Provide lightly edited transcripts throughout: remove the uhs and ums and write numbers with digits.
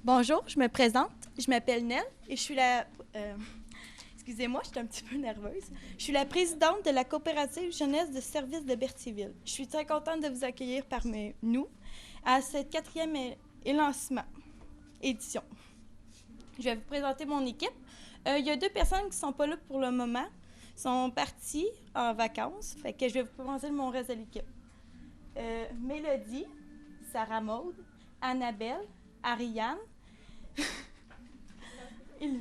Bonjour, je me présente. Je m'appelle Nell et je suis la... excusez-moi, je suis un petit peu nerveuse. Je suis la présidente de la coopérative jeunesse de service de Berthierville. Je suis très contente de vous accueillir parmi nous à cette quatrième lancement édition. Je vais vous présenter mon équipe. Il y a 2 personnes qui ne sont pas là pour le moment. Ils sont partis en vacances. Fait que je vais vous présenter mon reste de l'équipe. Mélodie, Sarah Maude, Annabelle, Ariane,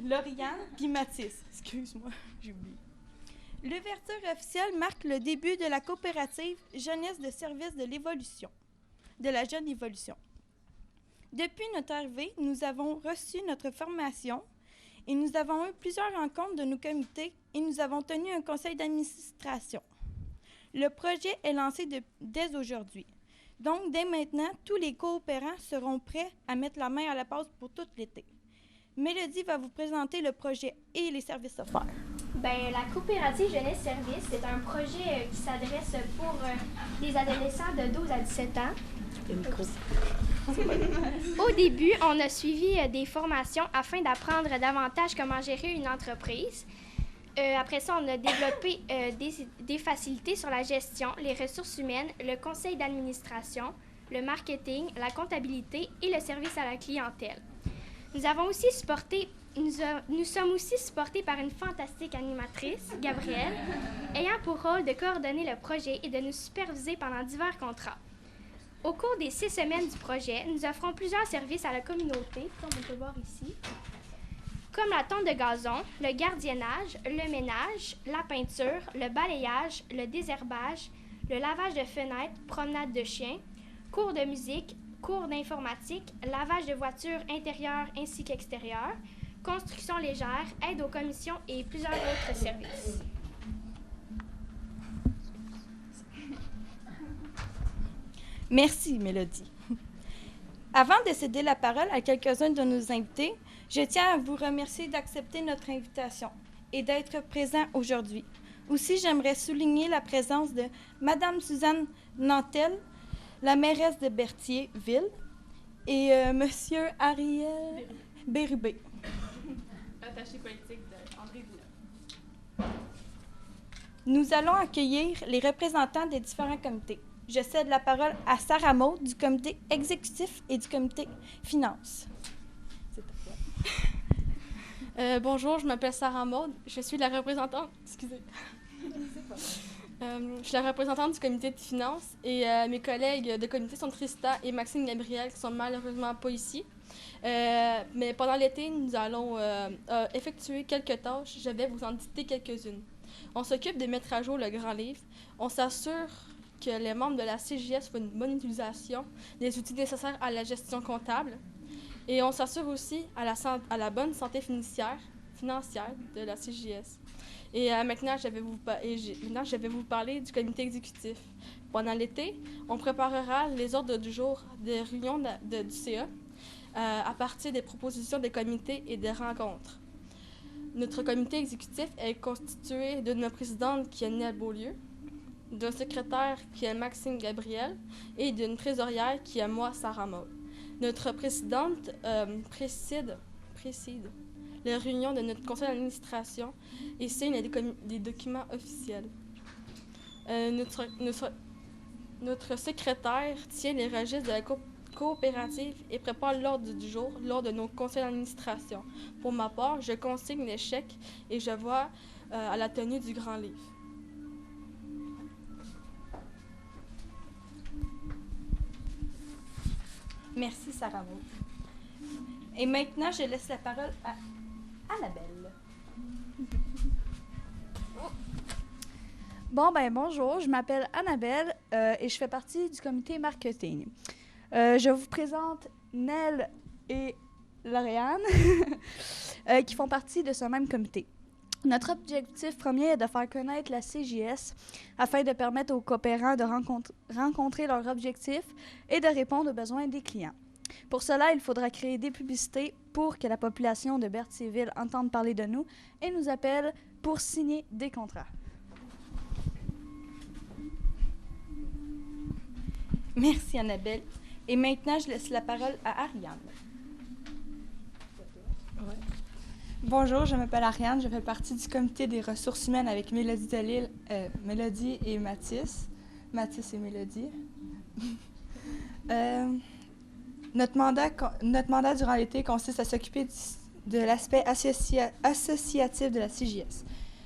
Lauriane, puis Mathis. Excuse-moi, j'ai oublié. L'ouverture officielle marque le début de la coopérative jeunesse de service de l'évolution, de la jeune évolution. Depuis notre arrivée, nous avons reçu notre formation et nous avons eu plusieurs rencontres de nos comités et nous avons tenu un conseil d'administration. Le projet est lancé dès aujourd'hui. Donc, dès maintenant, tous les coopérants seront prêts à mettre la main à la pâte pour tout l'été. Mélodie va vous présenter le projet et les services offerts. La coopérative Jeunesse Service, c'est un projet qui s'adresse pour les adolescents de 12 à 17 ans. Au début, on a suivi des formations afin d'apprendre davantage comment gérer une entreprise. Après ça, on a développé des facilités sur la gestion, les ressources humaines, le conseil d'administration, le marketing, la comptabilité et le service à la clientèle. Nous sommes aussi supportés par une fantastique animatrice, Gabrielle, ayant pour rôle de coordonner le projet et de nous superviser pendant divers contrats. Au cours des 6 semaines du projet, nous offrons plusieurs services à la communauté, comme on peut voir ici, comme la tonte de gazon, le gardiennage, le ménage, la peinture, le balayage, le désherbage, le lavage de fenêtres, promenade de chiens, cours de musique, cours d'informatique, lavage de voitures intérieures ainsi qu'extérieures, construction légère, aide aux commissions et plusieurs autres services. Merci, Mélodie. Avant de céder la parole à quelques-uns de nos invités, je tiens à vous remercier d'accepter notre invitation et d'être présent aujourd'hui. Aussi, j'aimerais souligner la présence de Madame Suzanne Nantel, la mairesse de Berthierville, et Monsieur Ariel Bérubé, attaché politique d'André Villeneuve. Nous allons accueillir les représentants des différents comités. Je cède la parole à Sarah Maude du comité exécutif et du comité finances. Bonjour, je m'appelle Sarah Maude. Je suis la représentante. Excusez. Je suis la représentante du comité de finances et mes collègues de comité sont Trista et Maxime Gabriel qui sont malheureusement pas ici. Mais pendant l'été, nous allons effectuer quelques tâches. Je vais vous en citer quelques-unes. On s'occupe de mettre à jour le grand livre. On s'assure que les membres de la CJS font une bonne utilisation des outils nécessaires à la gestion comptable. Et on s'assure aussi à la bonne santé financière de la CJS. Et maintenant, je vais vous parler du comité exécutif. Pendant l'été, on préparera les ordres du jour des réunions du CA à partir des propositions des comités et des rencontres. Notre comité exécutif est constitué d'une présidente qui est Nell Beaulieu, d'un secrétaire qui est Maxime Gabriel et d'une trésorière qui est moi, Sarah Maude. Notre présidente préside les réunions de notre conseil d'administration et signe des documents officiels. Notre secrétaire tient les registres de la coopérative et prépare l'ordre du jour lors de nos conseils d'administration. Pour ma part, je consigne les chèques et je vois à la tenue du grand livre. Merci, Sarah Maude. Et maintenant, je laisse la parole à Annabelle. Bonjour, je m'appelle Annabelle et je fais partie du comité marketing. Je vous présente Nell et Lauriane qui font partie de ce même comité. Notre objectif premier est de faire connaître la CJS afin de permettre aux coopérants de rencontrer leurs objectifs et de répondre aux besoins des clients. Pour cela, il faudra créer des publicités pour que la population de Berthierville entende parler de nous et nous appelle pour signer des contrats. Merci, Annabelle. Et maintenant, je laisse la parole à Ariane. Bonjour, je m'appelle Ariane, je fais partie du comité des ressources humaines avec Mélodie et Mathis. Mathis et Mélodie. Notre mandat durant l'été consiste à s'occuper de l'aspect associatif de la CJS.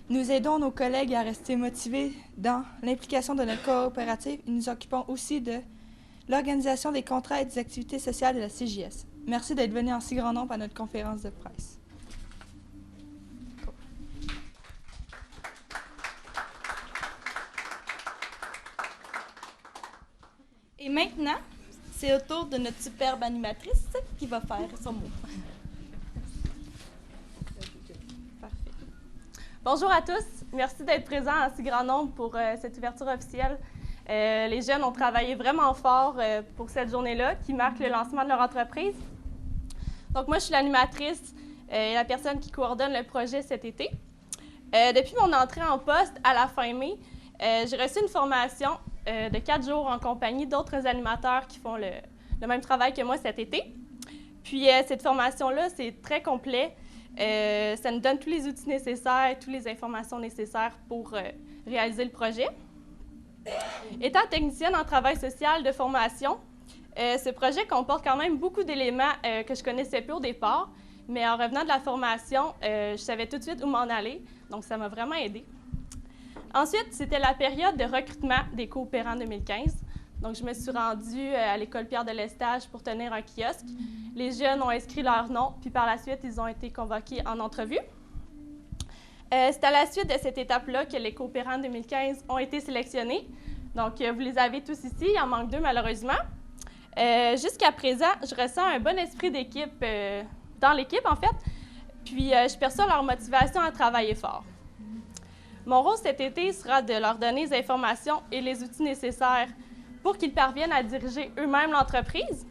Nous aidons nos collègues à rester motivés dans l'implication de notre coopérative et nous occupons aussi de l'organisation des contrats et des activités sociales de la CJS. Merci d'être venus en si grand nombre à notre conférence de presse. Et maintenant, c'est au tour de notre superbe animatrice qui va faire son mot. Parfait. Bonjour à tous. Merci d'être présents en si grand nombre pour cette ouverture officielle. Les jeunes ont travaillé vraiment fort pour cette journée-là qui marque le lancement de leur entreprise. Donc moi, je suis l'animatrice et la personne qui coordonne le projet cet été. Depuis mon entrée en poste à la fin mai, j'ai reçu une formation de 4 jours en compagnie d'autres animateurs qui font le même travail que moi cet été. Puis cette formation-là, c'est très complet. Ça nous donne tous les outils nécessaires, toutes les informations nécessaires pour réaliser le projet. Étant technicienne en travail social de formation, ce projet comporte quand même beaucoup d'éléments que je connaissais peu au départ, mais en revenant de la formation, je savais tout de suite où m'en aller, donc ça m'a vraiment aidée. Ensuite, c'était la période de recrutement des coopérants 2015. Donc, je me suis rendue à l'école Pierre de Lestage pour tenir un kiosque. Les jeunes ont inscrit leur nom, puis par la suite, ils ont été convoqués en entrevue. C'est à la suite de cette étape-là que les coopérants 2015 ont été sélectionnés. Donc, vous les avez tous ici, il en manque 2 malheureusement. Jusqu'à présent, je ressens un bon esprit d'équipe dans l'équipe, en fait, puis je perçois leur motivation à travailler fort. Mon rôle cet été sera de leur donner les informations et les outils nécessaires pour qu'ils parviennent à diriger eux-mêmes l'entreprise.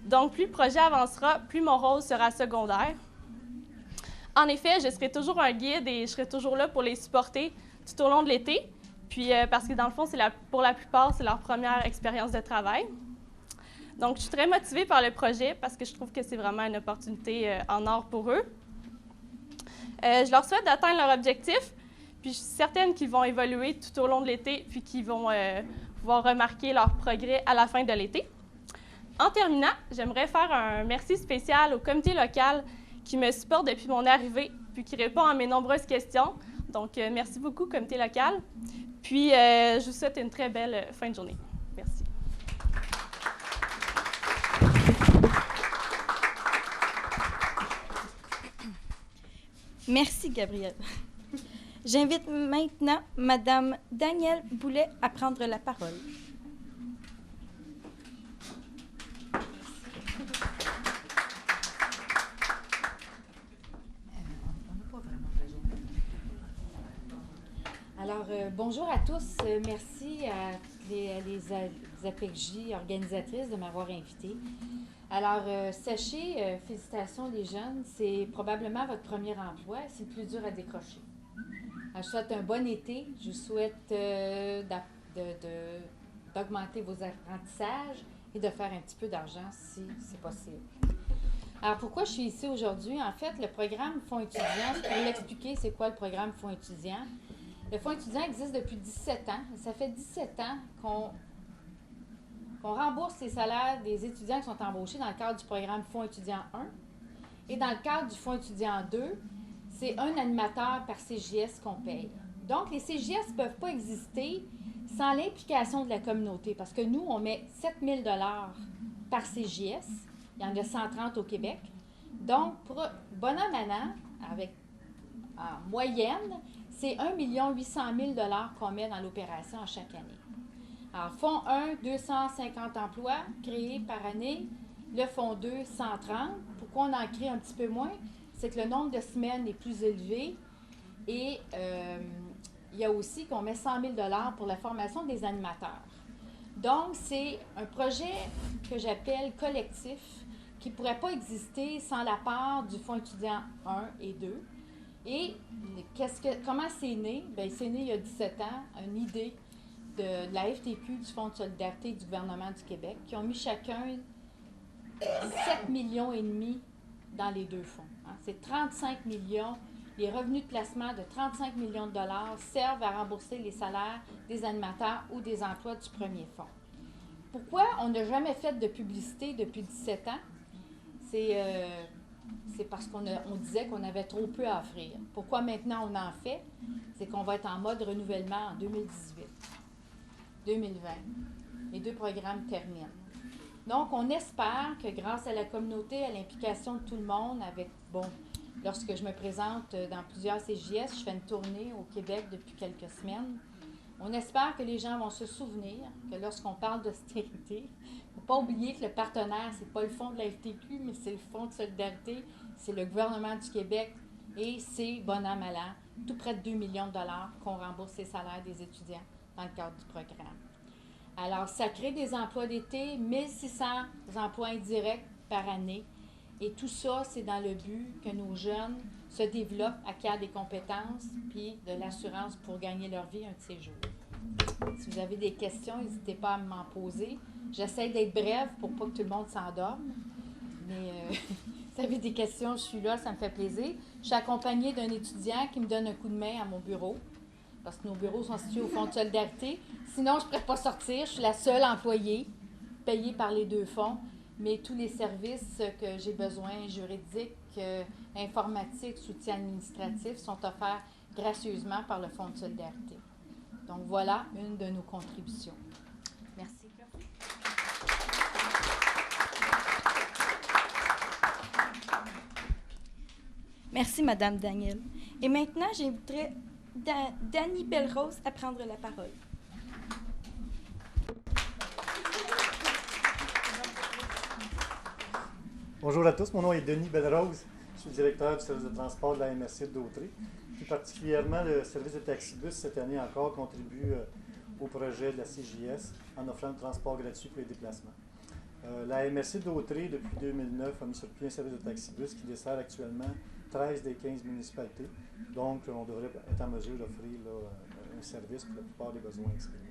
Donc, plus le projet avancera, plus mon rôle sera secondaire. En effet, je serai toujours un guide et je serai toujours là pour les supporter tout au long de l'été, puis parce que dans le fond, pour la plupart, c'est leur première expérience de travail. Donc, je suis très motivée par le projet parce que je trouve que c'est vraiment une opportunité en or pour eux. Je leur souhaite d'atteindre leur objectif. Puis je suis certaine qu'ils vont évoluer tout au long de l'été, puis qu'ils vont pouvoir remarquer leur progrès à la fin de l'été. En terminant, j'aimerais faire un merci spécial au comité local qui me supporte depuis mon arrivée, puis qui répond à mes nombreuses questions. Donc, merci beaucoup, comité local. Puis, je vous souhaite une très belle fin de journée. Merci. Merci, Gabrielle. J'invite maintenant Mme Danielle Boulet à prendre la parole. Alors, bonjour à tous. Merci à les APECJ organisatrices de m'avoir invitée. Alors, sachez, félicitations les jeunes, c'est probablement votre premier emploi, c'est le plus dur à décrocher. Alors, je vous souhaite un bon été, je vous souhaite d'augmenter vos apprentissages et de faire un petit peu d'argent si c'est possible. Alors, pourquoi je suis ici aujourd'hui? En fait, le programme Fonds étudiant, pour l'expliquer, c'est quoi le programme Fonds étudiant? Le Fonds étudiant existe depuis 17 ans. Ça fait 17 ans qu'on rembourse les salaires des étudiants qui sont embauchés dans le cadre du programme Fonds étudiant 1. Et dans le cadre du Fonds étudiant 2, c'est un animateur par CJS qu'on paye. Donc, les CJS ne peuvent pas exister sans l'implication de la communauté parce que nous, on met 7 000 $ par CJS. Il y en a 130 au Québec. Donc, pour bon an, mal an, en moyenne, c'est 1 800 000 $ qu'on met dans l'opération à chaque année. Alors, Fonds 1, 250 emplois créés par année. Le Fonds 2, 130. Pourquoi on en crée un petit peu moins? C'est que le nombre de semaines est plus élevé. Et il y a aussi qu'on met 100 000 $ pour la formation des animateurs. Donc, c'est un projet que j'appelle collectif qui ne pourrait pas exister sans la part du Fonds étudiant 1 et 2. Et comment c'est né? Bien, c'est né il y a 17 ans, une idée de la FTQ, du Fonds de solidarité du gouvernement du Québec, qui ont mis chacun 17,5 millions dans les deux fonds. Hein. C'est 35 millions. Les revenus de placement de 35 millions de dollars servent à rembourser les salaires des animateurs ou des emplois du premier fonds. Pourquoi on n'a jamais fait de publicité depuis 17 ans? C'est parce qu'on disait qu'on avait trop peu à offrir. Pourquoi maintenant on en fait? C'est qu'on va être en mode renouvellement en 2018, 2020. Les 2 programmes terminent. Donc, on espère que grâce à la communauté, à l'implication de tout le monde, lorsque je me présente dans plusieurs CJS, je fais une tournée au Québec depuis quelques semaines. On espère que les gens vont se souvenir que lorsqu'on parle d'austérité, il ne faut pas oublier que le partenaire, ce n'est pas le fonds de la FTQ, mais c'est le fonds de solidarité, c'est le gouvernement du Québec et c'est, bon an, mal an, tout près de 2 millions de dollars qu'on rembourse les salaires des étudiants dans le cadre du programme. Alors, ça crée des emplois d'été, 1600 emplois indirects par année. Et tout ça, c'est dans le but que nos jeunes se développent, acquièrent des compétences, puis de l'assurance pour gagner leur vie un de ces jours. Si vous avez des questions, n'hésitez pas à m'en poser. J'essaie d'être brève pour pas que tout le monde s'endorme. Mais si vous avez des questions, je suis là, ça me fait plaisir. Je suis accompagnée d'un étudiant qui me donne un coup de main à mon bureau, parce que nos bureaux sont situés au Fonds de solidarité. Sinon, je ne pourrais pas sortir. Je suis la seule employée payée par les 2 fonds. Mais tous les services que j'ai besoin, juridiques, informatiques, soutien administratif, sont offerts gracieusement par le Fonds de solidarité. Donc, voilà une de nos contributions. Merci. Merci, Madame Daniel. Et maintenant, j'inviterai Dany Belrose à prendre la parole. Bonjour à tous, mon nom est Denis Belrose. Je suis directeur du service de transport de la MRC de Dautrey. Plus particulièrement, le service de taxibus, cette année encore, contribue au projet de la CJS en offrant le transport gratuit pour les déplacements. La MRC de Dautrey, depuis 2009, a mis sur pied un service de taxibus qui dessert actuellement 13 des 15 municipalités. Donc, on devrait être en mesure d'offrir un service pour la plupart des besoins exprimés.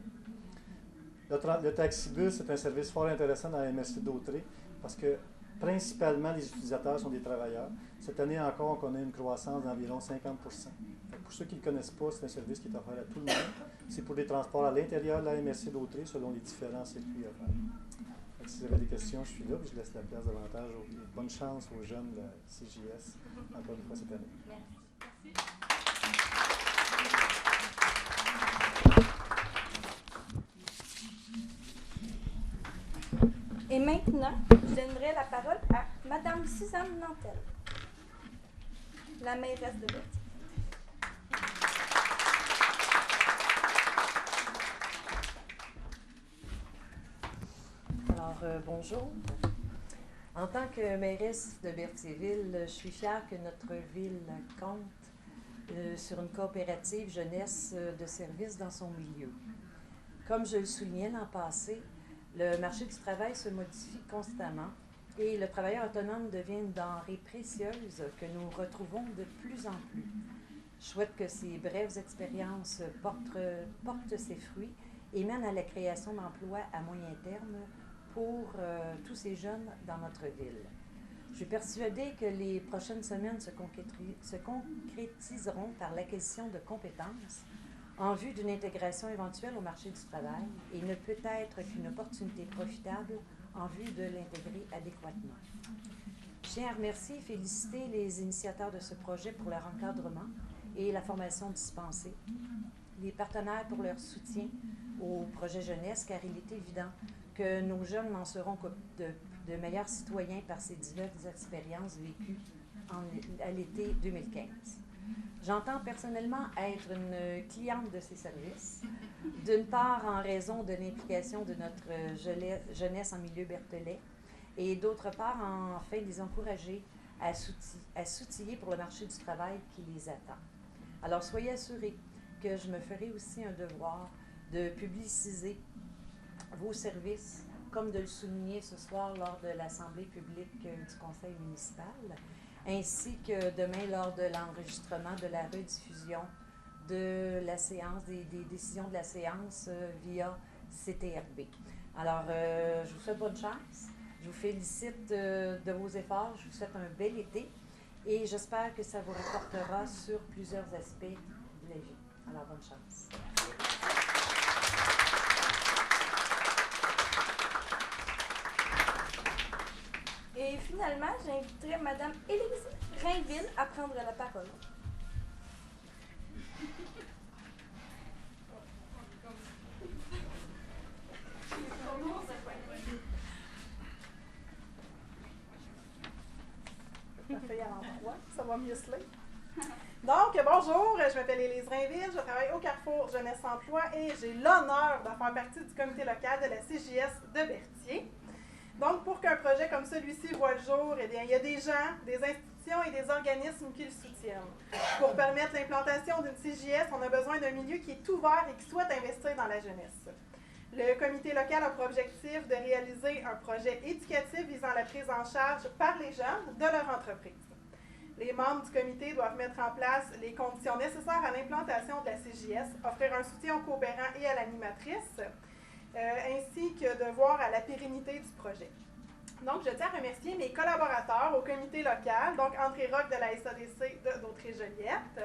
Le taxibus est un service fort intéressant dans la MRC de Dautrey parce que principalement, les utilisateurs sont des travailleurs. Cette année encore, on connaît une croissance d'environ 50%. Pour ceux qui ne le connaissent pas, c'est un service qui est offert à tout le monde. C'est pour des transports à l'intérieur de la MRC d'Autrey selon les différents circuits offerts. Si vous avez des questions, je suis là et je laisse la place davantage. Bonne chance aux jeunes de la CJS, encore une fois cette année. Merci. Et maintenant, je donnerai la parole à Madame Suzanne Nantel, la mairesse de Berthier. Alors, bonjour. En tant que mairesse de Berthierville, je suis fière que notre ville compte sur une coopérative jeunesse de services dans son milieu. Comme je le soulignais l'an passé, le marché du travail se modifie constamment et le travailleur autonome devient une denrée précieuse que nous retrouvons de plus en plus. Je souhaite que ces brèves expériences portent ses fruits et mènent à la création d'emplois à moyen terme pour tous ces jeunes dans notre ville. Je suis persuadée que les prochaines semaines se concrétiseront par l'acquisition de compétences en vue d'une intégration éventuelle au marché du travail et ne peut être qu'une opportunité profitable en vue de l'intégrer adéquatement. Je tiens à remercier et féliciter les initiateurs de ce projet pour leur encadrement et la formation dispensée, les partenaires pour leur soutien au projet jeunesse, car il est évident que nos jeunes n'en seront que de meilleurs citoyens par ces diverses expériences vécues à l'été 2015. J'entends personnellement être une cliente de ces services, d'une part en raison de l'implication de notre jeunesse en milieu berthelais et d'autre part en fait les encourager à s'outiller pour le marché du travail qui les attend. Alors soyez assurés que je me ferai aussi un devoir de publiciser vos services, comme de le souligner ce soir lors de l'Assemblée publique du Conseil municipal, ainsi que demain lors de l'enregistrement de la rediffusion de la séance, des décisions de la séance via CTRB. Alors, je vous souhaite bonne chance, je vous félicite de vos efforts, je vous souhaite un bel été Et j'espère que ça vous rapportera sur plusieurs aspects de la vie. Alors, bonne chance. Et finalement, j'inviterai Madame Élise Rainville à prendre la parole. Parfait à l'endroit, ça va mieux se lire. Donc, bonjour, je m'appelle Élise Rainville, je travaille au Carrefour Jeunesse Emploi et j'ai l'honneur de faire partie du comité local de la CJS de Berthier. Donc, pour qu'un projet comme celui-ci voit le jour, eh bien, il y a des gens, des institutions et des organismes qui le soutiennent. Pour permettre l'implantation d'une CJS, on a besoin d'un milieu qui est ouvert et qui souhaite investir dans la jeunesse. Le comité local a pour objectif de réaliser un projet éducatif visant la prise en charge par les jeunes de leur entreprise. Les membres du comité doivent mettre en place les conditions nécessaires à l'implantation de la CJS, offrir un soutien aux coopérants et à l'animatrice, ainsi que de voir à la pérennité du projet. Donc, je tiens à remercier mes collaborateurs au comité local, donc André Roch de la SADC de Dautré-Joliette,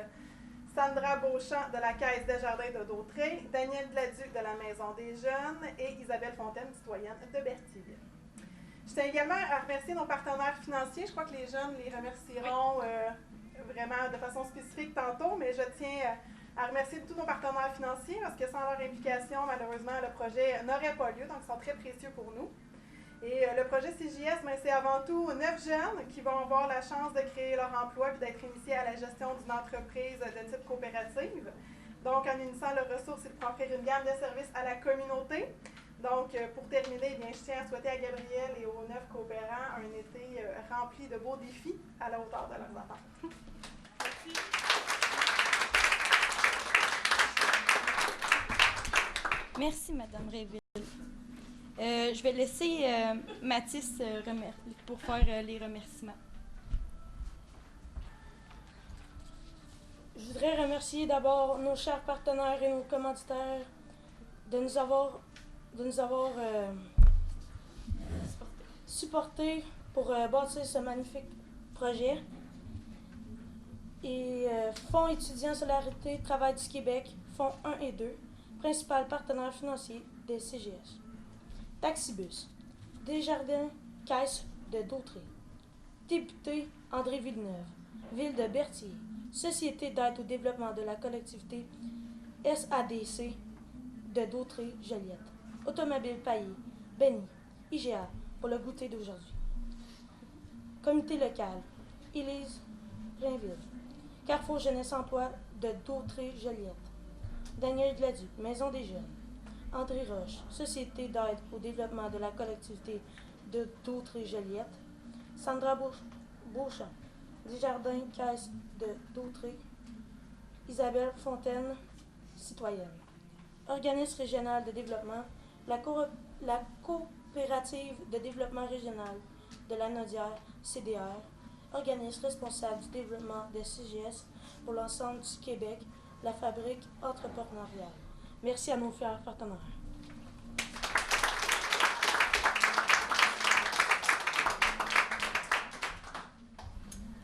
Sandra Beauchamp de la Caisse des Jardins de Dautré, Daniel Gladu de la Maison des Jeunes et Isabelle Fontaine, citoyenne de Berthierville. Je tiens également à remercier nos partenaires financiers. Je crois que les jeunes les remercieront vraiment de façon spécifique tantôt, mais je tiens à remercier tous nos partenaires financiers parce que sans leur implication, malheureusement, le projet n'aurait pas lieu, donc ils sont très précieux pour nous. Et le projet CJS, c'est avant tout 9 jeunes qui vont avoir la chance de créer leur emploi et d'être initiés à la gestion d'une entreprise de type coopérative. Donc, en unissant leurs ressources, ils pourront offrir une gamme de services à la communauté. Donc, pour terminer, eh bien, je tiens à souhaiter à Gabriel et aux 9 coopérants un été rempli de beaux défis à la hauteur de leurs attentes. Merci. Merci, Madame Réville. Je vais laisser Mathis pour faire les remerciements. Je voudrais remercier d'abord nos chers partenaires et nos commanditaires de nous avoir supportés pour bâtir ce magnifique projet. Et Fonds étudiants Solidarité Travail du Québec, Fonds 1 et 2, principal partenaire financier des CGS. Taxibus, Desjardins Caisse de Dautré. Député André Villeneuve, Ville de Berthier. Société d'aide au développement de la collectivité SADC de Dautré-Joliette. Automobile Paillé, Benny, IGA pour le goûter d'aujourd'hui. Comité local, Élise Rainville. Carrefour Jeunesse Emploi de Dautré-Joliette. Daniel Gladu, Maison des Jeunes. André Roch, Société d'aide au développement de la collectivité de Dautré-Joliette. Sandra Beauchamp, Desjardins Caisse de Dautré. Isabelle Fontaine, citoyenne. Organisme régional de développement, la coopérative de développement régional de la Naudière, CDR. Organisme responsable du développement des CGS pour l'ensemble du Québec, la fabrique entrepreneuriale. Merci à nos fiers partenaires.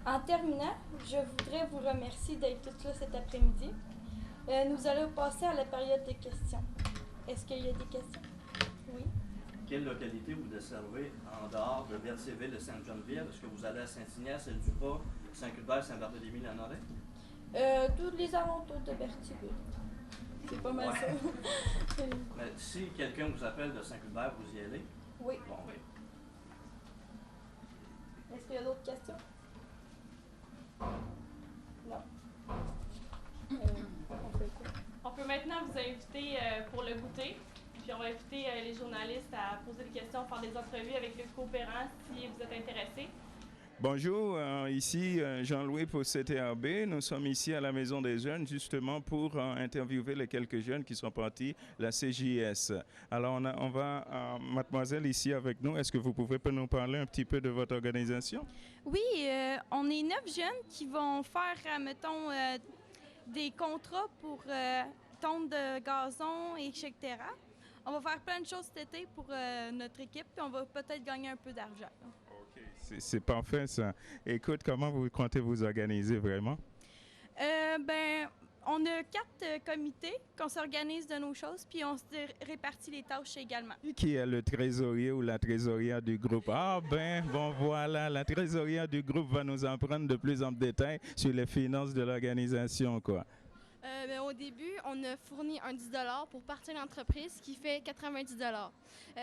En terminant, je voudrais vous remercier d'être tous là cet après-midi. Nous allons passer à la période de questions. Est-ce qu'il y a des questions? Oui. Quelle localité vous desservez en dehors de Berthierville et Sainte-Geneviève? Est-ce que vous allez à Saint-Ignace, Île-du-Pas, Saint-Cuthbert, Saint-Barthélemy-la-Noret? Tous les alentours de Berthierville. C'est pas mal ça. Mais si quelqu'un vous appelle de Saint-Cuthbert, vous y allez? Oui. Bon, oui. Est-ce qu'il y a d'autres questions? Non. On peut maintenant vous inviter pour le goûter. Puis on va inviter les journalistes à poser des questions, faire des entrevues avec les coopérants si vous êtes intéressés. Bonjour, ici Jean-Louis pour CTRB. Nous sommes ici à la Maison des Jeunes justement pour interviewer les quelques jeunes qui sont partis de la CJS. Alors on va, mademoiselle ici avec nous, est-ce que vous pouvez nous parler un petit peu de votre organisation? Oui, on est 9 jeunes qui vont faire, mettons, des contrats pour tonte de gazon, etc. On va faire plein de choses cet été pour notre équipe, puis on va peut-être gagner un peu d'argent. OK, c'est parfait ça. Écoute, comment vous comptez vous organiser vraiment? On a 4 comités qu'on s'organise de nos choses, puis on se répartit les tâches également. Qui est le trésorier ou la trésorière du groupe? Ah bon voilà, la trésorière du groupe va nous en prendre de plus en détail sur les finances de l'organisation, quoi. Au début, on a fourni un 10 $ pour partir l'entreprise qui fait 90 $.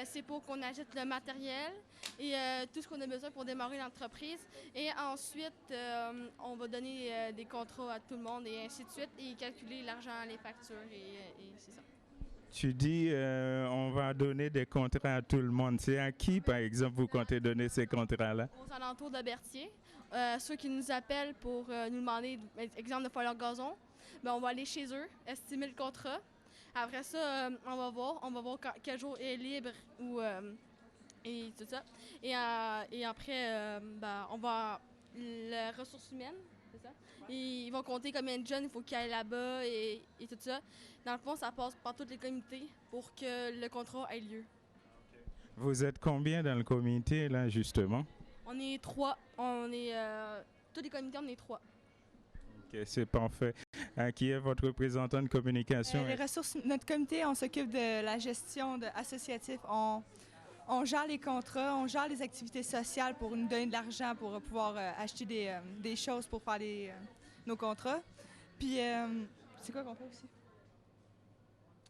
C'est pour qu'on achète le matériel et tout ce qu'on a besoin pour démarrer l'entreprise. Et ensuite, on va donner des contrats à tout le monde et ainsi de suite et calculer l'argent, les factures et c'est ça. Tu dis on va donner des contrats à tout le monde. C'est à qui, par exemple, vous comptez donner ces contrats-là? Aux alentours de Berthier, ceux qui nous appellent pour nous demander, exemple, de faire leur gazon, on va aller chez eux, estimer le contrat. Après ça, on va voir quel jour est libre et tout ça. Et après, on va les ressources humaines, c'est ça. Et ils vont compter combien de jeunes il faut qu'ils aillent là-bas et tout ça. Dans le fond, ça passe par tous les comités pour que le contrat ait lieu. Vous êtes combien dans le comité, là, justement? On est 3. Tous les comités, on est 3. OK, c'est parfait. Qui est votre représentant de communication? Notre comité, on s'occupe de la gestion associative. On gère les contrats, on gère les activités sociales pour nous donner de l'argent pour pouvoir acheter des choses pour faire nos contrats. Puis, c'est quoi qu'on fait aussi?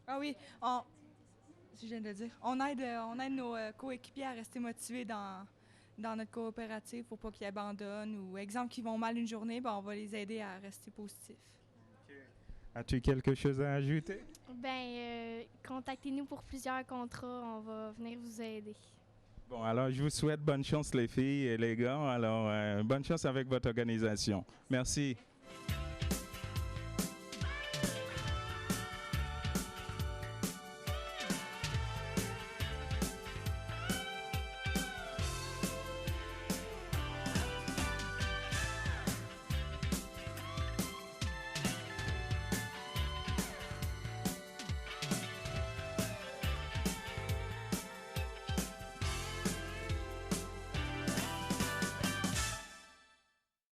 Ah oui, si je viens de le dire, on aide nos coéquipiers à rester motivés dans notre coopérative pour pas qu'ils abandonnent ou, exemple, qu'ils vont mal une journée, on va les aider à rester positifs. As-tu quelque chose à ajouter? Contactez-nous pour plusieurs contrats, on va venir vous aider. Bon, alors je vous souhaite bonne chance les filles et les gars. Alors, bonne chance avec votre organisation. Merci.